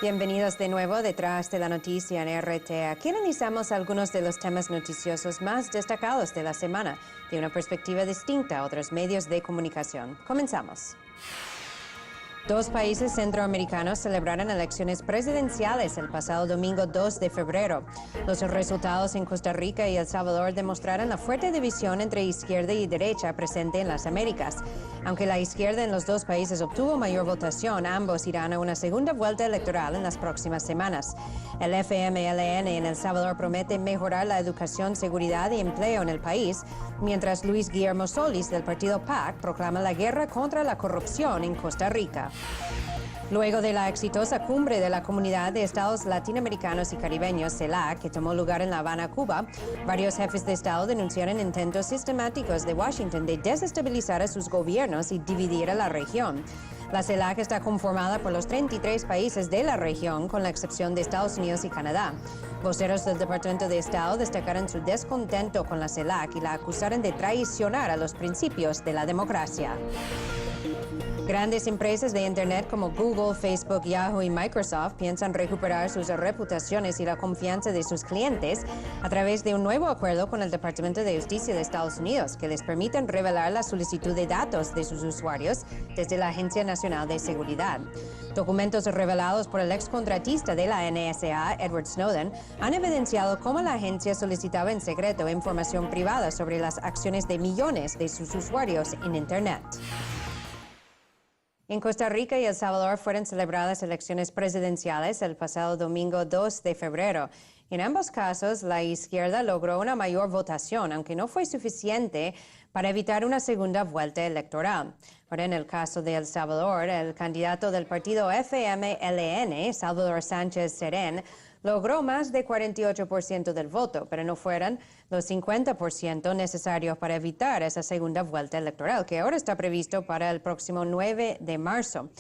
Bienvenidos de nuevo detrás de la noticia en RT. Aquí analizamos algunos de los temas noticiosos más destacados de la semana, de una perspectiva distinta a otros medios de comunicación. Comenzamos. Dos países centroamericanos celebraron elecciones presidenciales el pasado domingo 2 de febrero. Los resultados en Costa Rica y El Salvador demostraron la fuerte división entre izquierda y derecha presente en las Américas. Aunque la izquierda en los dos países obtuvo mayor votación, ambos irán a una segunda vuelta electoral en las próximas semanas. El FMLN en El Salvador promete mejorar la educación, seguridad y empleo en el país, mientras Luis Guillermo Solís del partido PAC proclama la guerra contra la corrupción en Costa Rica. Luego de la exitosa cumbre de la Comunidad de Estados Latinoamericanos y Caribeños, CELAC, que tomó lugar en La Habana, Cuba, varios jefes de Estado denunciaron intentos sistemáticos de Washington de desestabilizar a sus gobiernos y dividir a la región. La CELAC está conformada por los 33 países de la región, con la excepción de Estados Unidos y Canadá. Voceros del Departamento de Estado destacaron su descontento con la CELAC y la acusaron de traicionar a los principios de la democracia. Grandes empresas de Internet como Google, Facebook, Yahoo y Microsoft piensan recuperar sus reputaciones y la confianza de sus clientes a través de un nuevo acuerdo con el Departamento de Justicia de Estados Unidos que les permiten revelar la solicitud de datos de sus usuarios desde la Agencia Nacional de Seguridad. Documentos revelados por el excontratista de la NSA, Edward Snowden, han evidenciado cómo la agencia solicitaba en secreto información privada sobre las acciones de millones de sus usuarios en Internet. En Costa Rica y El Salvador fueron celebradas elecciones presidenciales el pasado domingo 2 de febrero. En ambos casos, la izquierda logró una mayor votación, aunque no fue suficiente para evitar una segunda vuelta electoral. Ahora, en el caso de El Salvador, el candidato del partido FMLN, Salvador Sánchez Serén, logró más de 48% del voto, pero no fueron los 50% necesarios para evitar esa segunda vuelta electoral, que ahora está previsto para el próximo 9 de marzo.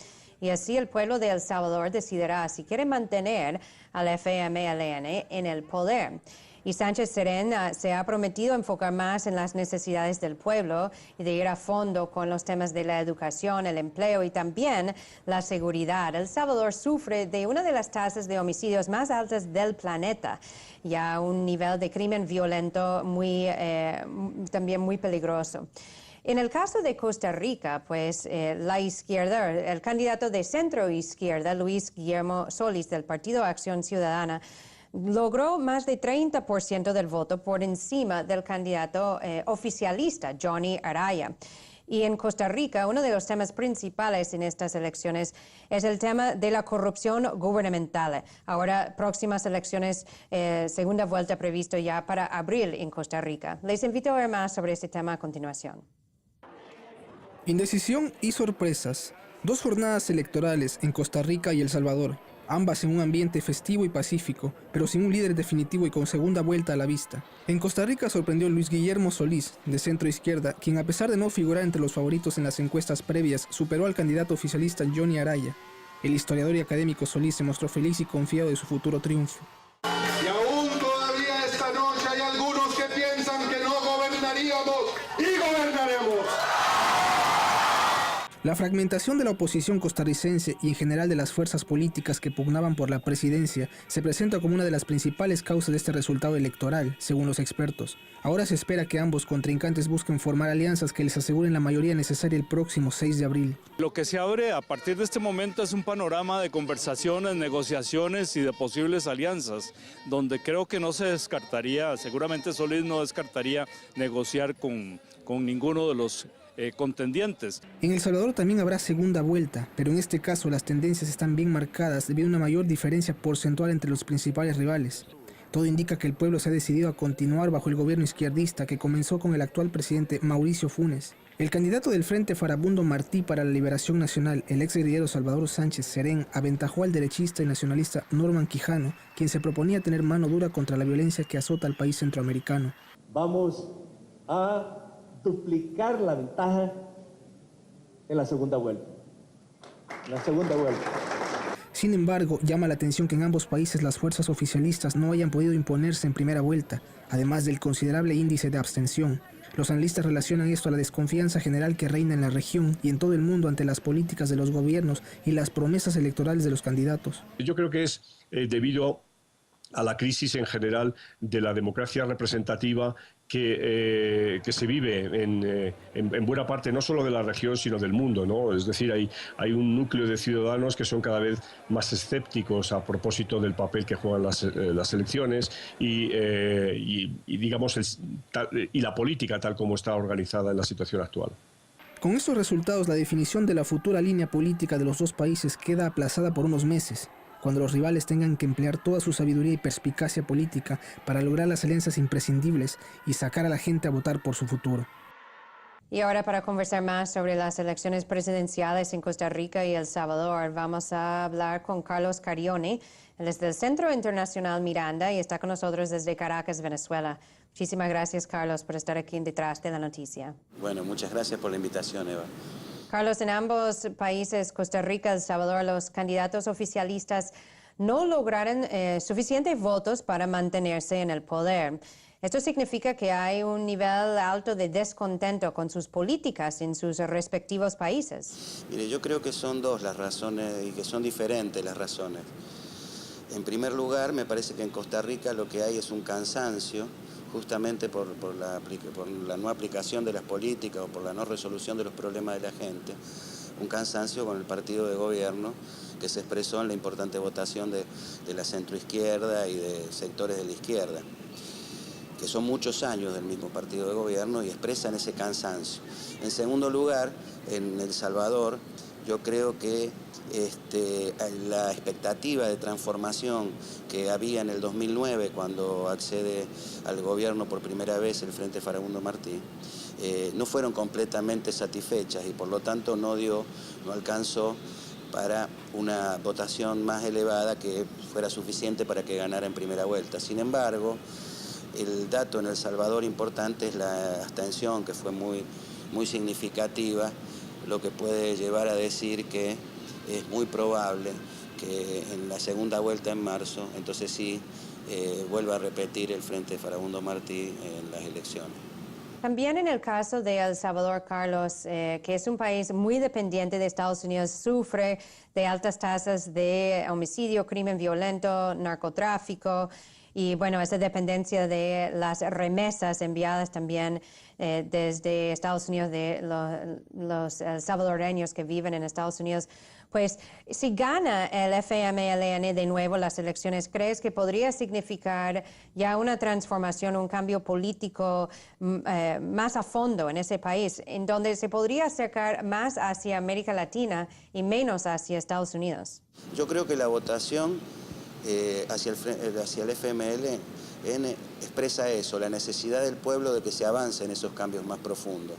Y así el pueblo de El Salvador decidirá si quiere mantener al FMLN en el poder. Y Sánchez Serén se ha prometido enfocar más en las necesidades del pueblo y de ir a fondo con los temas de la educación, el empleo y también la seguridad. El Salvador sufre de una de las tasas de homicidios más altas del planeta y a un nivel de crimen violento también muy peligroso. En el caso de Costa Rica, pues la izquierda, el candidato de centro izquierda, Luis Guillermo Solís del Partido Acción Ciudadana, logró más de 30% del voto por encima del candidato oficialista, Johnny Araya. Y en Costa Rica, uno de los temas principales en estas elecciones es el tema de la corrupción gubernamental. Ahora, próximas elecciones, segunda vuelta previsto ya para abril en Costa Rica. Les invito a ver más sobre este tema a continuación. Indecisión y sorpresas. Dos jornadas electorales en Costa Rica y El Salvador, ambas en un ambiente festivo y pacífico, pero sin un líder definitivo y con segunda vuelta a la vista. En Costa Rica sorprendió Luis Guillermo Solís, de centro izquierda, quien a pesar de no figurar entre los favoritos en las encuestas previas, superó al candidato oficialista Johnny Araya. El historiador y académico Solís se mostró feliz y confiado de su futuro triunfo. Y aún todavía esta noche hay algunos que piensan que no gobernaríamos y gobernaremos. La fragmentación de la oposición costarricense y en general de las fuerzas políticas que pugnaban por la presidencia se presenta como una de las principales causas de este resultado electoral, según los expertos. Ahora se espera que ambos contrincantes busquen formar alianzas que les aseguren la mayoría necesaria el próximo 6 de abril. Lo que se abre a partir de este momento es un panorama de conversaciones, negociaciones y de posibles alianzas, donde creo que no se descartaría, seguramente Solís no descartaría negociar con ninguno de los contendientes. En El Salvador también habrá segunda vuelta, pero en este caso las tendencias están bien marcadas debido a una mayor diferencia porcentual entre los principales rivales. Todo indica que el pueblo se ha decidido a continuar bajo el gobierno izquierdista que comenzó con el actual presidente Mauricio Funes. El candidato del Frente Farabundo Martí para la Liberación Nacional, el exguerrillero Salvador Sánchez Serén, aventajó al derechista y nacionalista Norman Quijano, quien se proponía tener mano dura contra la violencia que azota al país centroamericano. Vamos a duplicar la ventaja en la segunda vuelta. Sin embargo, llama la atención que en ambos países las fuerzas oficialistas no hayan podido imponerse en primera vuelta, además del considerable índice de abstención. Los analistas relacionan esto a la desconfianza general que reina en la región y en todo el mundo ante las políticas de los gobiernos y las promesas electorales de los candidatos. Yo creo que es debido a la crisis en general de la democracia representativa que se vive en buena parte no solo de la región sino del mundo, ¿no? Es decir, hay un núcleo de ciudadanos que son cada vez más escépticos a propósito del papel que juegan las elecciones y digamos y la política tal como está organizada en la situación actual. Con estos resultados, la definición de la futura línea política de los dos países queda aplazada por unos meses, cuando los rivales tengan que emplear toda su sabiduría y perspicacia política para lograr las alianzas imprescindibles y sacar a la gente a votar por su futuro. Y ahora, para conversar más sobre las elecciones presidenciales en Costa Rica y El Salvador, vamos a hablar con Carlos Carione. Él es del Centro Internacional Miranda y está con nosotros desde Caracas, Venezuela. Muchísimas gracias, Carlos, por estar aquí en Detrás de la Noticia. Bueno, muchas gracias por la invitación, Eva. Carlos, en ambos países, Costa Rica y El Salvador, los candidatos oficialistas no lograron suficientes votos para mantenerse en el poder. Esto significa que hay un nivel alto de descontento con sus políticas en sus respectivos países. Mire, yo creo que son dos las razones y que son diferentes las razones. En primer lugar, me parece que en Costa Rica lo que hay es un cansancio justamente por la no aplicación de las políticas o por la no resolución de los problemas de la gente, un cansancio con el partido de gobierno que se expresó en la importante votación de la centroizquierda y de sectores de la izquierda, que son muchos años del mismo partido de gobierno y expresan ese cansancio. En segundo lugar, en El Salvador, yo creo que la expectativa de transformación que había en el 2009 cuando accede al gobierno por primera vez el Frente Farabundo Martí, no fueron completamente satisfechas y por lo tanto no alcanzó para una votación más elevada que fuera suficiente para que ganara en primera vuelta. Sin embargo, el dato en El Salvador importante es la abstención, que fue muy significativa, lo que puede llevar a decir que es muy probable que en la segunda vuelta en marzo, entonces sí, vuelva a repetir el Frente Farabundo Martí en las elecciones. También en el caso de El Salvador, Carlos, que es un país muy dependiente de Estados Unidos, sufre de altas tasas de homicidio, crimen violento, narcotráfico y, bueno, esa dependencia de las remesas enviadas también desde Estados Unidos de los salvadoreños que viven en Estados Unidos. Pues si gana el FMLN de nuevo las elecciones, ¿crees que podría significar ya una transformación, un cambio político más a fondo en ese país, en donde se podría acercar más hacia América Latina y menos hacia Estados Unidos? Yo creo que la votación hacia el FMLN expresa eso, la necesidad del pueblo de que se avance en esos cambios más profundos.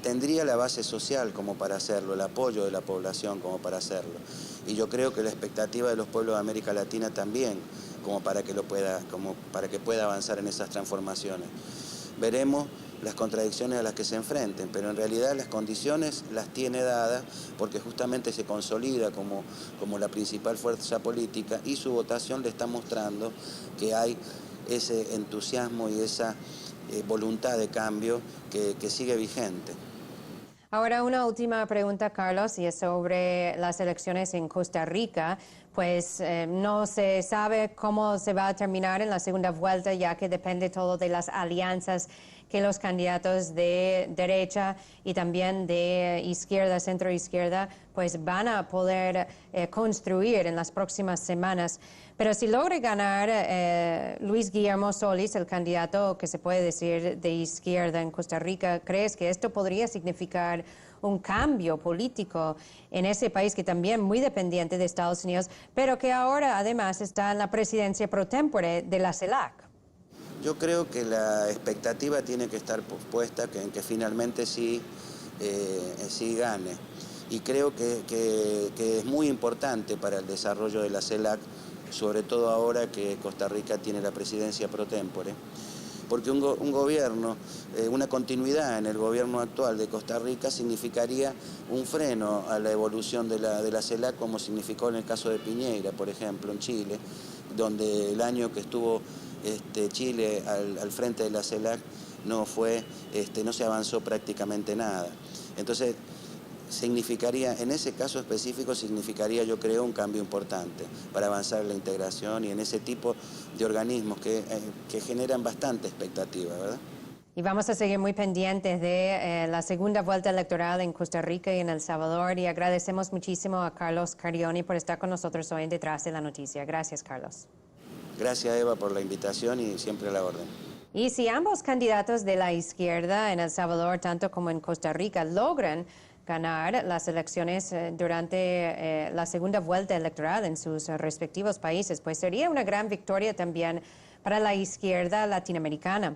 Tendría la base social como para hacerlo, el apoyo de la población como para hacerlo. Y yo creo que la expectativa de los pueblos de América Latina también, como para que pueda avanzar en esas transformaciones. Veremos las contradicciones a las que se enfrenten, pero en realidad las condiciones las tiene dadas porque justamente se consolida como la principal fuerza política y su votación le está mostrando que hay ese entusiasmo y esa voluntad de cambio que sigue vigente. Ahora una última pregunta, Carlos, y es sobre las elecciones en Costa Rica. Pues no se sabe cómo se va a terminar en la segunda vuelta, ya que depende todo de las alianzas que los candidatos de derecha y también de izquierda, centro-izquierda, pues van a poder construir en las próximas semanas. Pero si logra ganar Luis Guillermo Solís, el candidato que se puede decir de izquierda en Costa Rica, ¿crees que esto podría significar un cambio político en ese país que también es muy dependiente de Estados Unidos, pero que ahora además está en la presidencia pro tempore de la CELAC? Yo creo que la expectativa tiene que estar puesta en que finalmente sí gane. Y creo que es muy importante para el desarrollo de la CELAC, sobre todo ahora que Costa Rica tiene la presidencia pro tempore, porque un gobierno, una continuidad en el gobierno actual de Costa Rica significaría un freno a la evolución de la CELAC, como significó en el caso de Piñera, por ejemplo, en Chile, donde el año que estuvo Chile al frente de la CELAC no se avanzó prácticamente nada. Entonces, significaría, en ese caso específico, significaría, yo creo, un cambio importante para avanzar en la integración y en ese tipo de organismos que generan bastante expectativa, ¿verdad? Y vamos a seguir muy pendientes de la segunda vuelta electoral en Costa Rica y en El Salvador, y agradecemos muchísimo a Carlos Carioni por estar con nosotros hoy en Detrás de la Noticia. Gracias, Carlos. Gracias, Eva, por la invitación y siempre a la orden. Y si ambos candidatos de la izquierda en El Salvador, tanto como en Costa Rica, logran ganar las elecciones durante la segunda vuelta electoral en sus respectivos países, pues sería una gran victoria también para la izquierda latinoamericana,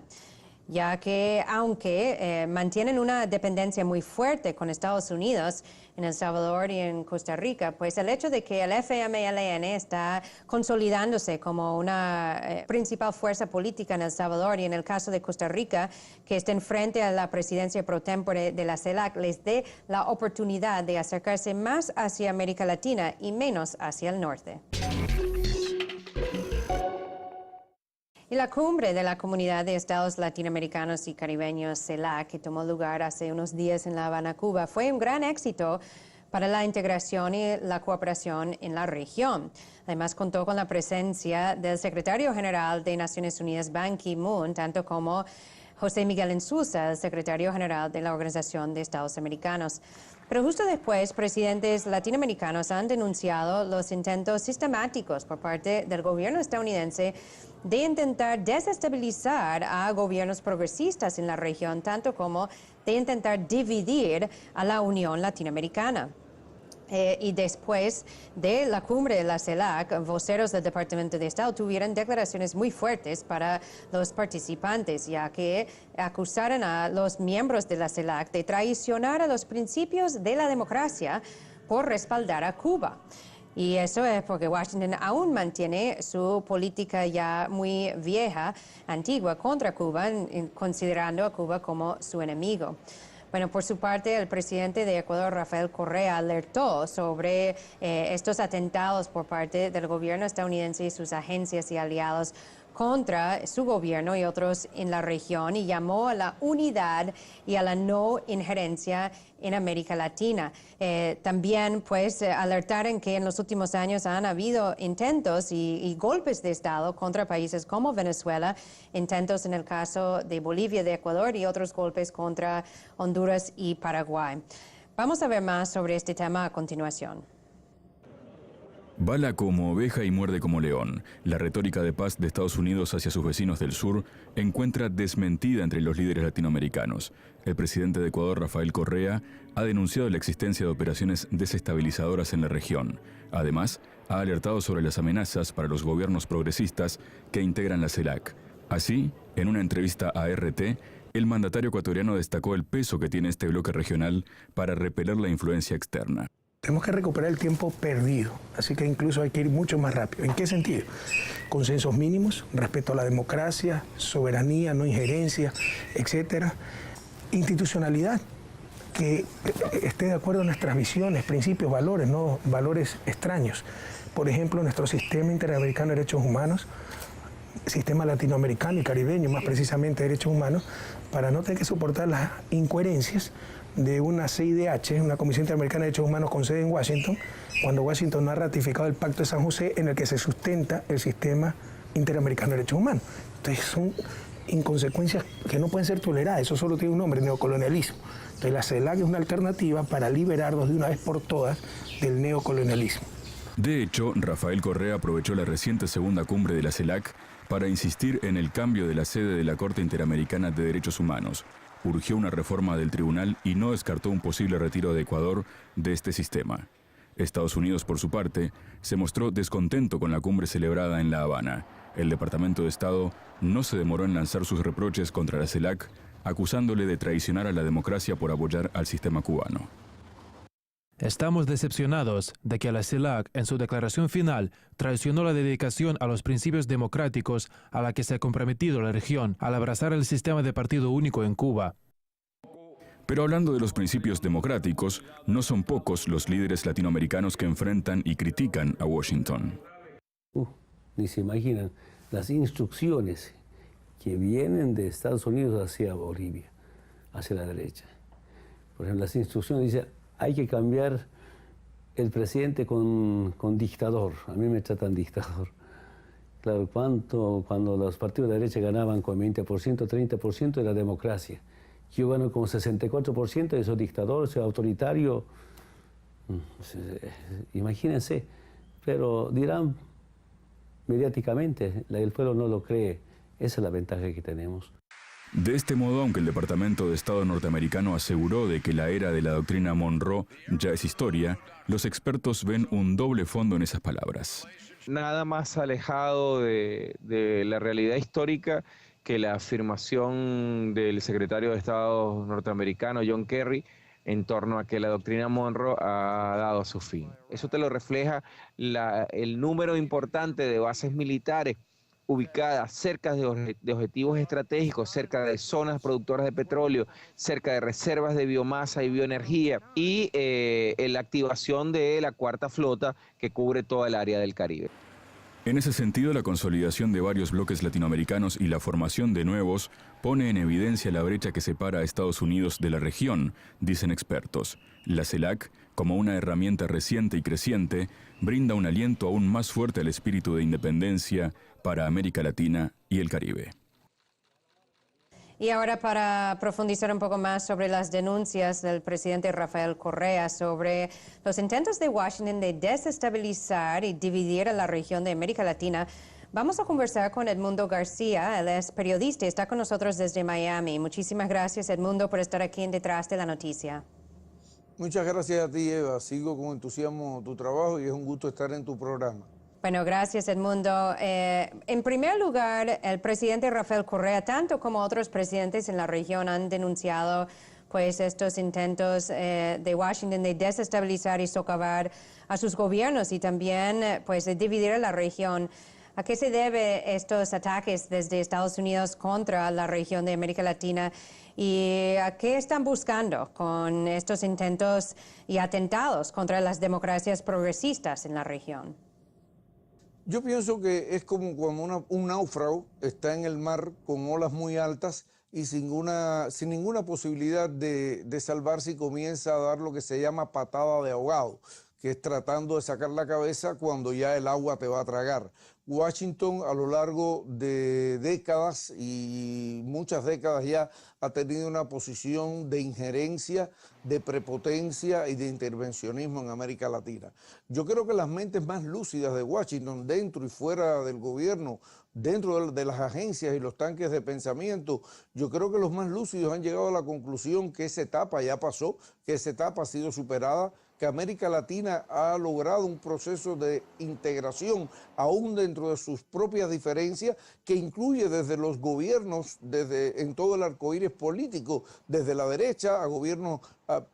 ya que aunque mantienen una dependencia muy fuerte con Estados Unidos en El Salvador y en Costa Rica, pues el hecho de que el FMLN está consolidándose como una principal fuerza política en El Salvador, y en el caso de Costa Rica, que estén frente a la presidencia pro tempore de la CELAC, les dé la oportunidad de acercarse más hacia América Latina y menos hacia el norte. Y la cumbre de la Comunidad de Estados Latinoamericanos y Caribeños, CELAC, que tomó lugar hace unos días en La Habana, Cuba, fue un gran éxito para la integración y la cooperación en la región. Además, contó con la presencia del secretario general de Naciones Unidas, Ban Ki-moon, tanto como José Miguel Insulza, el secretario general de la Organización de Estados Americanos. Pero justo después, presidentes latinoamericanos han denunciado los intentos sistemáticos por parte del gobierno estadounidense de intentar desestabilizar a gobiernos progresistas en la región, tanto como de intentar dividir a la Unión Latinoamericana. Y después de la cumbre de la CELAC, voceros del Departamento de Estado tuvieron declaraciones muy fuertes para los participantes, ya que acusaron a los miembros de la CELAC de traicionar a los principios de la democracia por respaldar a Cuba. Y eso es porque Washington aún mantiene su política ya muy vieja, antigua, contra Cuba, considerando a Cuba como su enemigo. Bueno, por su parte, el presidente de Ecuador, Rafael Correa, alertó sobre estos atentados por parte del gobierno estadounidense y sus agencias y aliados contra su gobierno y otros en la región, y llamó a la unidad y a la no injerencia en América Latina. También, pues, alertaron que en los últimos años han habido intentos y golpes de Estado contra países como Venezuela, intentos en el caso de Bolivia, de Ecuador, y otros golpes contra Honduras y Paraguay. Vamos a ver más sobre este tema a continuación. Bala como oveja y muerde como león. La retórica de paz de Estados Unidos hacia sus vecinos del sur encuentra desmentida entre los líderes latinoamericanos. El presidente de Ecuador, Rafael Correa, ha denunciado la existencia de operaciones desestabilizadoras en la región. Además, ha alertado sobre las amenazas para los gobiernos progresistas que integran la CELAC. Así, en una entrevista a RT, el mandatario ecuatoriano destacó el peso que tiene este bloque regional para repeler la influencia externa. Tenemos que recuperar el tiempo perdido, así que incluso hay que ir mucho más rápido. ¿En qué sentido? Consensos mínimos, respeto a la democracia, soberanía, no injerencia, etcétera. Institucionalidad, que esté de acuerdo en nuestras visiones, principios, valores, no valores extraños. Por ejemplo, nuestro sistema interamericano de derechos humanos, sistema latinoamericano y caribeño, más precisamente derechos humanos, para no tener que soportar las incoherencias de una CIDH, una Comisión Interamericana de Derechos Humanos con sede en Washington, cuando Washington no ha ratificado el Pacto de San José en el que se sustenta el sistema interamericano de derechos humanos. Entonces son inconsecuencias que no pueden ser toleradas, eso solo tiene un nombre, neocolonialismo. Entonces la CELAC es una alternativa para liberarnos de una vez por todas del neocolonialismo. De hecho, Rafael Correa aprovechó la reciente segunda cumbre de la CELAC para insistir en el cambio de la sede de la Corte Interamericana de Derechos Humanos. Urgió una reforma del tribunal y no descartó un posible retiro de Ecuador de este sistema. Estados Unidos, por su parte, se mostró descontento con la cumbre celebrada en La Habana. El Departamento de Estado no se demoró en lanzar sus reproches contra la CELAC, acusándole de traicionar a la democracia por apoyar al sistema cubano. Estamos decepcionados de que la CELAC, en su declaración final, traicionó la dedicación a los principios democráticos a la que se ha comprometido la región al abrazar el sistema de partido único en Cuba. Pero hablando de los principios democráticos, no son pocos los líderes latinoamericanos que enfrentan y critican a Washington. Ni se imaginan las instrucciones que vienen de Estados Unidos hacia Bolivia, hacia la derecha. Por ejemplo, las instrucciones dicen, hay que cambiar el presidente con dictador. A mí me tratan dictador. Claro, cuando los partidos de derecha ganaban con 20%, 30% era democracia. Yo gano con 64%, eso es dictador, eso es autoritario. Imagínense. Pero dirán mediáticamente, el pueblo no lo cree. Esa es la ventaja que tenemos. De este modo, aunque el Departamento de Estado norteamericano aseguró de que la era de la doctrina Monroe ya es historia, los expertos ven un doble fondo en esas palabras. Nada más alejado de la realidad histórica que la afirmación del secretario de Estado norteamericano, John Kerry, en torno a que la doctrina Monroe ha dado su fin. Eso te lo refleja el número importante de bases militares ubicadas cerca de objetivos estratégicos, cerca de zonas productoras de petróleo, cerca de reservas de biomasa y bioenergía y la activación de la cuarta flota que cubre toda el área del Caribe. En ese sentido, la consolidación de varios bloques latinoamericanos y la formación de nuevos pone en evidencia la brecha que separa a Estados Unidos de la región, dicen expertos. La CELAC, como una herramienta reciente y creciente, brinda un aliento aún más fuerte al espíritu de independencia para América Latina y el Caribe. Y ahora, para profundizar un poco más sobre las denuncias del presidente Rafael Correa sobre los intentos de Washington de desestabilizar y dividir a la región de América Latina, vamos a conversar con Edmundo García. Él es periodista y está con nosotros desde Miami. Muchísimas gracias, Edmundo, por estar aquí en Detrás de la Noticia. Muchas gracias a ti, Eva. Sigo con entusiasmo tu trabajo y es un gusto estar en tu programa. Bueno, gracias, Edmundo. En primer lugar, el presidente Rafael Correa, tanto como otros presidentes en la región, han denunciado pues estos intentos de Washington de desestabilizar y socavar a sus gobiernos y también pues de dividir a la región. ¿A qué se debe estos ataques desde Estados Unidos contra la región de América Latina y a qué están buscando con estos intentos y atentados contra las democracias progresistas en la región? Yo pienso que es como cuando un náufrago está en el mar con olas muy altas y sin ninguna posibilidad de salvarse y comienza a dar lo que se llama patada de ahogado, que es tratando de sacar la cabeza cuando ya el agua te va a tragar. Washington a lo largo de décadas y muchas décadas ya ha tenido una posición de injerencia, de prepotencia y de intervencionismo en América Latina. Yo creo que las mentes más lúcidas de Washington, dentro y fuera del gobierno, dentro de las agencias y los tanques de pensamiento, yo creo que los más lúcidos han llegado a la conclusión que esa etapa ya pasó, que esa etapa ha sido superada, que América Latina ha logrado un proceso de integración, aún dentro de sus propias diferencias, que incluye desde los gobiernos, en todo el arcoíris político, desde la derecha a gobiernos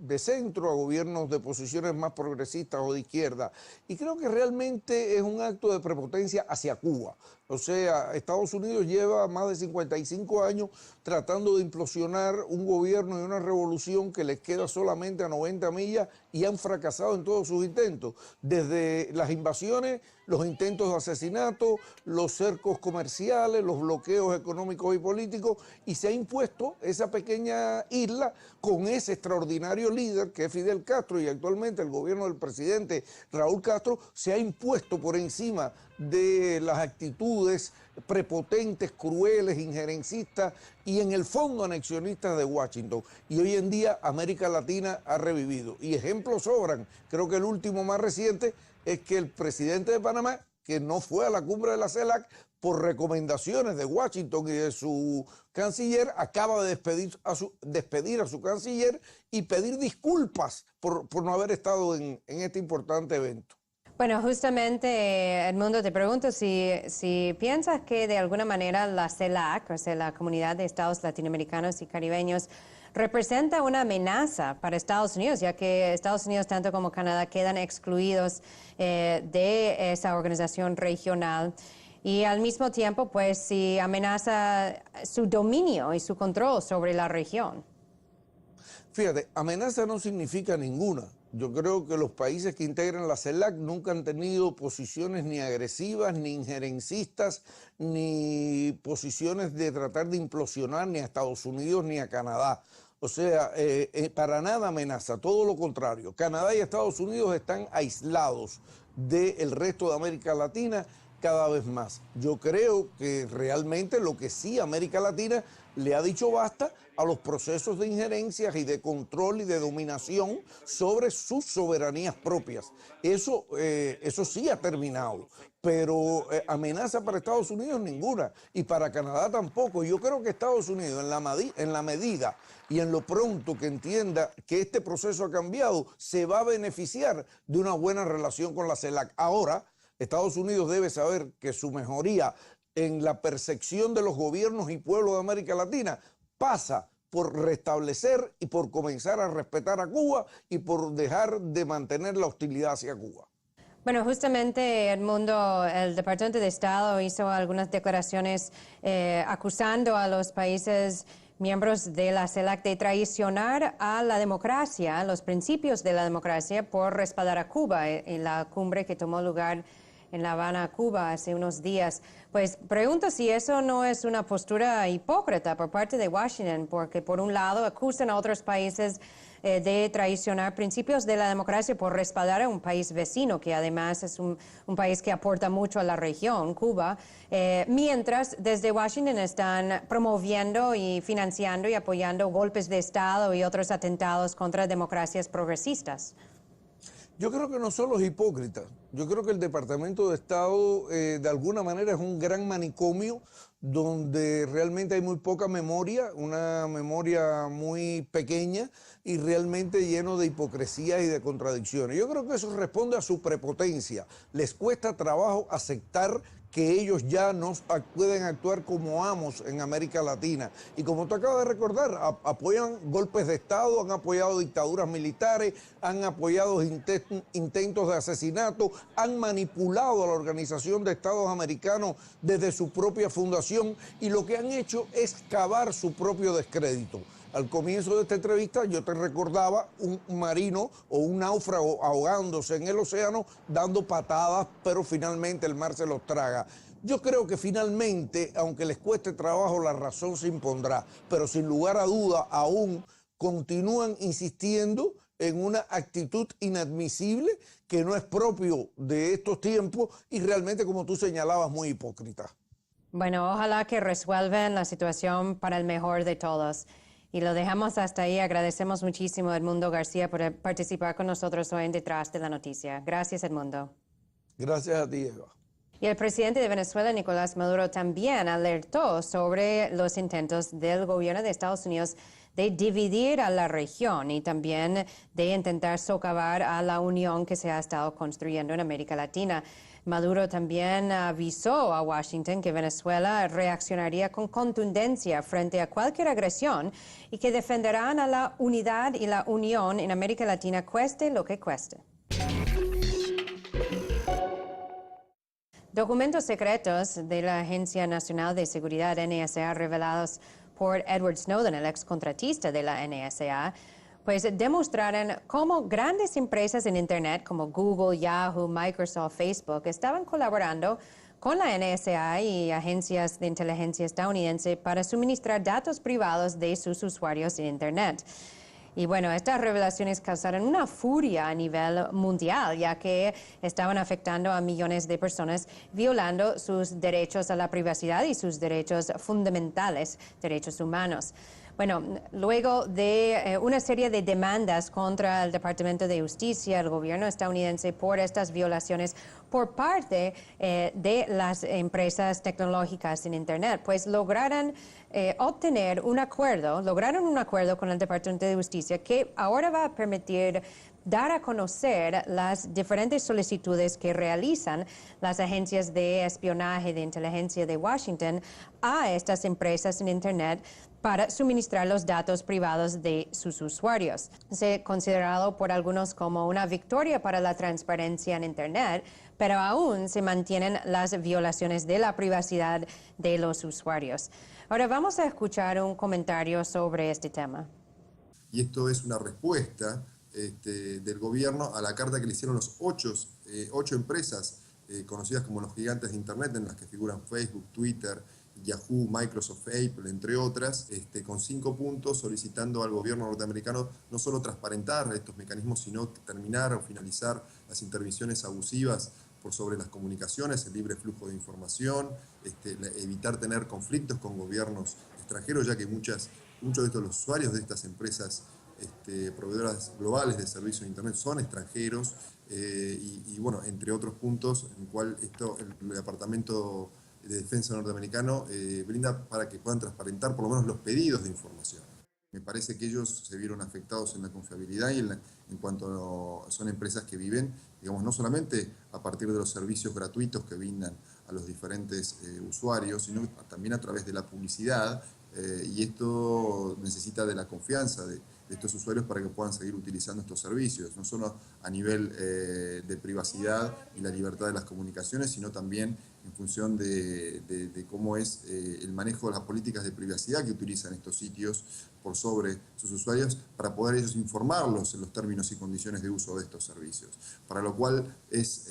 de centro, a gobiernos de posiciones más progresistas o de izquierda. Y creo que realmente es un acto de prepotencia hacia Cuba. O sea, Estados Unidos lleva más de 55 años tratando de implosionar un gobierno y una revolución que les queda solamente a 90 millas y han fracasado en todos sus intentos. Desde las invasiones, los intentos de asesinato, los cercos comerciales, los bloqueos económicos y políticos, y se ha impuesto esa pequeña isla con ese extraordinario líder que es Fidel Castro, y actualmente el gobierno del presidente Raúl Castro se ha impuesto por encima de las actitudes prepotentes, crueles, injerencistas y en el fondo anexionistas de Washington. Y hoy en día América Latina ha revivido. Y ejemplos sobran. Creo que el último más reciente es que el presidente de Panamá, que no fue a la cumbre de la CELAC por recomendaciones de Washington y de su canciller, acaba de despedir a su canciller y pedir disculpas por no haber estado en este importante evento. Bueno, justamente, Edmundo, te pregunto si piensas que de alguna manera la CELAC, o sea, la Comunidad de Estados Latinoamericanos y Caribeños, representa una amenaza para Estados Unidos, ya que Estados Unidos, tanto como Canadá, quedan excluidos de esa organización regional. Y al mismo tiempo, pues, sí amenaza su dominio y su control sobre la región. Fíjate, amenaza no significa ninguna. Yo creo que los países que integran la CELAC nunca han tenido posiciones ni agresivas, ni injerencistas, ni posiciones de tratar de implosionar ni a Estados Unidos ni a Canadá. O sea, para nada amenaza, todo lo contrario. Canadá y Estados Unidos están aislados del resto de América Latina cada vez más. Yo creo que realmente lo que sí América Latina le ha dicho basta a los procesos de injerencias y de control y de dominación sobre sus soberanías propias. Eso sí ha terminado, pero amenaza para Estados Unidos ninguna y para Canadá tampoco. Yo creo que Estados Unidos en la medida y en lo pronto que entienda que este proceso ha cambiado, se va a beneficiar de una buena relación con la CELAC. Ahora, Estados Unidos debe saber que su mejoría en la percepción de los gobiernos y pueblos de América Latina pasa por restablecer y por comenzar a respetar a Cuba y por dejar de mantener la hostilidad hacia Cuba. Bueno, justamente, Edmundo, el Departamento de Estado hizo algunas declaraciones acusando a los países miembros de la CELAC de traicionar a la democracia, los principios de la democracia, por respaldar a Cuba en la cumbre que tomó lugar en La Habana, Cuba, hace unos días. Pues pregunto si eso no es una postura hipócrita por parte de Washington, porque por un lado acusan a otros países de traicionar principios de la democracia por respaldar a un país vecino, que además es un país que aporta mucho a la región, Cuba, mientras desde Washington están promoviendo y financiando y apoyando golpes de Estado y otros atentados contra democracias progresistas. Yo creo que no solo es hipócrita, yo creo que el Departamento de Estado de alguna manera es un gran manicomio donde realmente hay muy poca memoria, una memoria muy pequeña y realmente lleno de hipocresía y de contradicciones. Yo creo que eso responde a su prepotencia. Les cuesta trabajo aceptar que ellos ya no pueden actuar como amos en América Latina. Y como tú acabas de recordar, apoyan golpes de Estado, han apoyado dictaduras militares, han apoyado intentos de asesinato, han manipulado a la Organización de Estados Americanos desde su propia fundación y lo que han hecho es cavar su propio descrédito. Al comienzo de esta entrevista yo te recordaba un marino o un náufrago ahogándose en el océano dando patadas, pero finalmente el mar se los traga. Yo creo que finalmente, aunque les cueste trabajo, la razón se impondrá, pero sin lugar a duda aún continúan insistiendo en una actitud inadmisible que no es propio de estos tiempos y realmente, como tú señalabas, muy hipócrita. Bueno, ojalá que resuelvan la situación para el mejor de todos. Y lo dejamos hasta ahí. Agradecemos muchísimo a Edmundo García por participar con nosotros hoy en Detrás de la Noticia. Gracias, Edmundo. Gracias a ti, Eva. Y el presidente de Venezuela, Nicolás Maduro, también alertó sobre los intentos del gobierno de Estados Unidos de dividir a la región y también de intentar socavar a la unión que se ha estado construyendo en América Latina. Maduro también avisó a Washington que Venezuela reaccionaría con contundencia frente a cualquier agresión y que defenderán a la unidad y la unión en América Latina, cueste lo que cueste. Documentos secretos de la Agencia Nacional de Seguridad NSA revelados por Edward Snowden, el excontratista de la NSA, pues demostraron cómo grandes empresas en Internet como Google, Yahoo, Microsoft, Facebook estaban colaborando con la NSA y agencias de inteligencia estadounidense para suministrar datos privados de sus usuarios en Internet. Y bueno, estas revelaciones causaron una furia a nivel mundial, ya que estaban afectando a millones de personas, violando sus derechos a la privacidad y sus derechos fundamentales, derechos humanos. Bueno, luego de una serie de demandas contra el Departamento de Justicia, el gobierno estadounidense, por estas violaciones por parte de las empresas tecnológicas en Internet, pues lograron obtener un acuerdo, con el Departamento de Justicia que ahora va a permitir dar a conocer las diferentes solicitudes que realizan las agencias de espionaje de inteligencia de Washington a estas empresas en Internet para suministrar los datos privados de sus usuarios. Se ha considerado por algunos como una victoria para la transparencia en Internet, pero aún se mantienen las violaciones de la privacidad de los usuarios. Ahora vamos a escuchar un comentario sobre este tema. Y esto es una respuesta del gobierno a la carta que le hicieron los ocho empresas conocidas como los gigantes de Internet, en las que figuran Facebook, Twitter, Yahoo, Microsoft, Apple, entre otras, con 5 puntos solicitando al gobierno norteamericano no solo transparentar estos mecanismos, sino terminar o finalizar las intervenciones abusivas por sobre las comunicaciones, el libre flujo de información, evitar tener conflictos con gobiernos extranjeros, ya que muchos de estos los usuarios de estas empresas proveedoras globales de servicios de Internet son extranjeros, y bueno, entre otros puntos en el cual el Departamento de Defensa norteamericano brinda para que puedan transparentar por lo menos los pedidos de información. Me parece que ellos se vieron afectados en la confiabilidad y en cuanto son empresas que viven, digamos, no solamente a partir de los servicios gratuitos que brindan a los diferentes usuarios, sino también a través de la publicidad, y esto necesita de la confianza de estos usuarios para que puedan seguir utilizando estos servicios, no solo a nivel de privacidad y la libertad de las comunicaciones, sino también en función de cómo es el manejo de las políticas de privacidad que utilizan estos sitios por sobre sus usuarios para poder ellos informarlos en los términos y condiciones de uso de estos servicios. Para lo cual es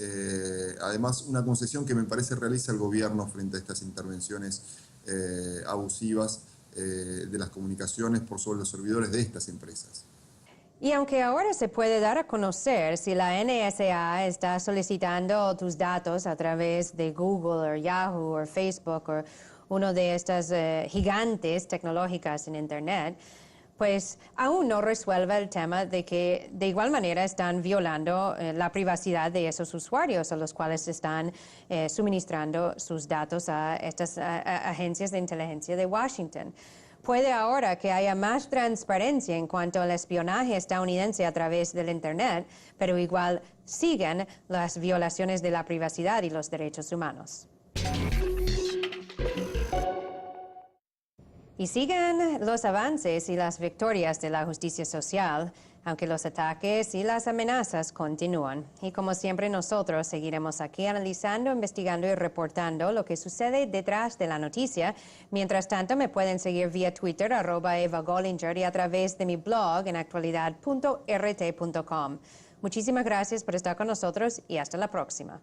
además una concesión que me parece realiza el gobierno frente a estas intervenciones abusivas de las comunicaciones por sobre los servidores de estas empresas. Y aunque ahora se puede dar a conocer si la NSA está solicitando tus datos a través de Google o Yahoo o Facebook o uno de estas gigantes tecnológicas en Internet, pues aún no resuelve el tema de que de igual manera están violando la privacidad de esos usuarios a los cuales están suministrando sus datos a estas agencias de inteligencia de Washington. Puede ahora que haya más transparencia en cuanto al espionaje estadounidense a través del Internet, pero igual siguen las violaciones de la privacidad y los derechos humanos. Y siguen los avances y las victorias de la justicia social, aunque los ataques y las amenazas continúan. Y como siempre nosotros seguiremos aquí analizando, investigando y reportando lo que sucede detrás de la noticia. Mientras tanto me pueden seguir vía Twitter @EvaGollinger y a través de mi blog en actualidad.rt.com. Muchísimas gracias por estar con nosotros y hasta la próxima.